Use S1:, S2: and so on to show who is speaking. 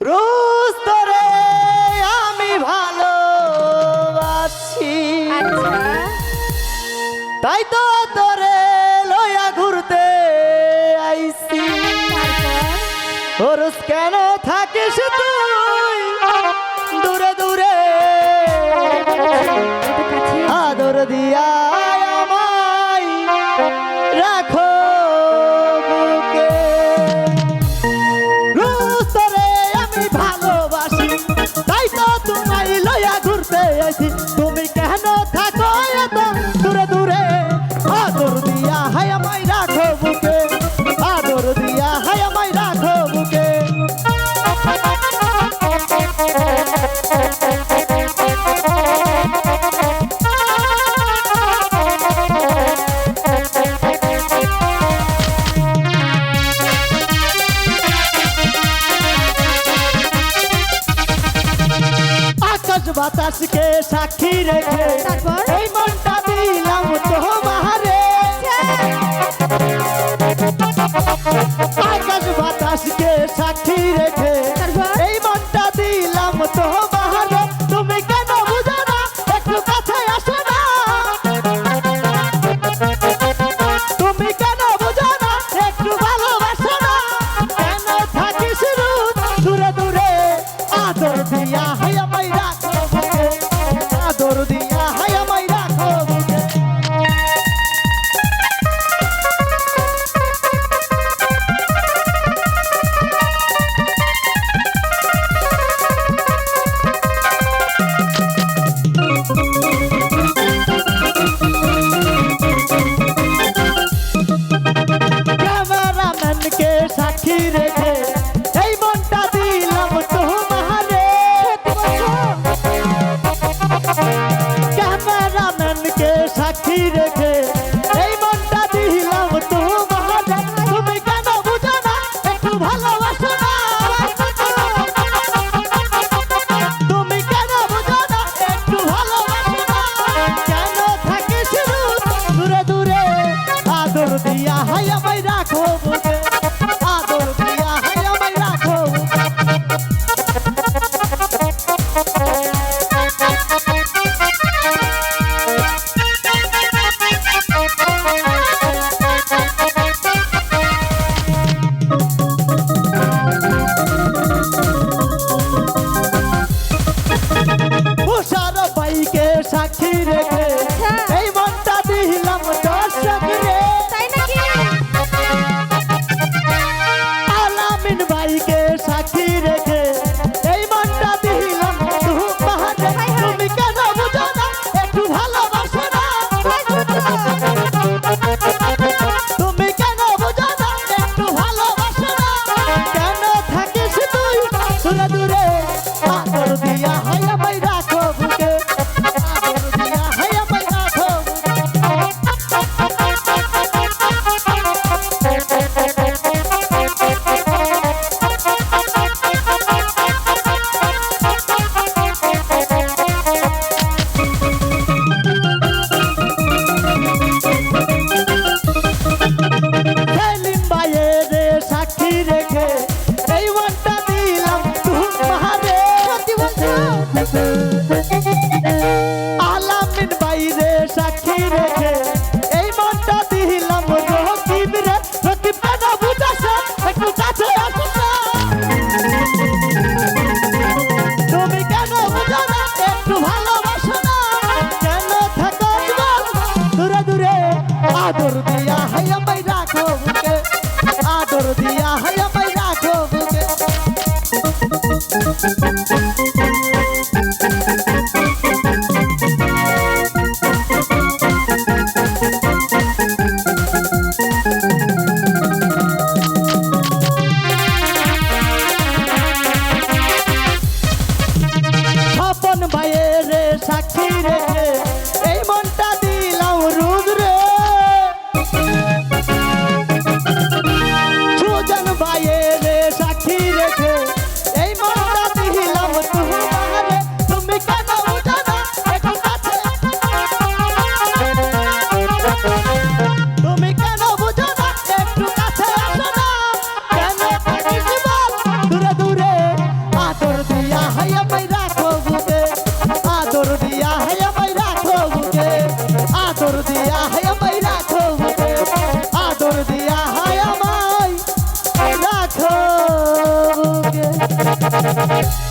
S1: রোজ তোরে আমি ভালোবাসি, তাই তো তোরে লয়া ঘুরতে আইছি। ও রোজ কেন থাকিস তুই দূরে দূরে, আদর দিয়া আমায় রাখো বুকে। রোজ তোরে আমি ভালোবাসি, তাই তো তোমায় লয়া ঘুরতে আইছি। তুমি কেন থাকো এত দূরে দূরে, আদর দিয়া হায় আমায় রাখো বুকে, আদর দিয়া হায় আমায় রাখো বুকে। আকাশ বাতাসকে সাক্ষী রেখে এই মনটা দিলাম তোমারে। আকাশ বাতাসকে সাক্ষী রেখে এই মনটা দিলাম তোমারে। তুমি কেন বুঝো না, একটু কাছে আসো না। তুমি কেন বুঝো না, একটু ভালোবাসো না। কেন থাকিস রোজ দূরে দূরে, আদর দিয়া হায় আমায় রাখো বুকে, আদর দিয়া হায় আমায় রাখো বুকে। ক্যামেরাম্যানকে সাক্ষী রেখে এই মনটা দিলাম তোমারে। ক্যামেরাম্যানকে সাক্ষী রেখে এই মনটা দিলাম তোমারে। তুমি কেন বুঝো না, একটু ভালোবাসো না। তুমি কেন বুঝো না, একটু ভালোবাসো না। কেন থাকিস রোজ দূরে দূরে, আদর দিয়া হায় আমায় রাখো বুকে, আদর দিয়া হায় আমায় রাখো বুকে। উষার বাইকে সাক্ষী রেখে এই মনটা দিলাম দর্শক রে। আলামিন বাইকে সাক্ষী রেখে এই মনটা দিলাম তোমারে। তুমি কেন বুঝো না, একটু ভালোবাসো না। তুমি কেন বুঝো না, একটু ভালোবাসো না। কেন থাকিস তুই দূরে দূরে, আদর দিয়া হায় আমায় রাখো বুকে, আদর দিয়া হায় আমায় রাখো বুকে। সেলিম ভাইয়ের সাক্ষী রেখে এই মনটা দিলাম রে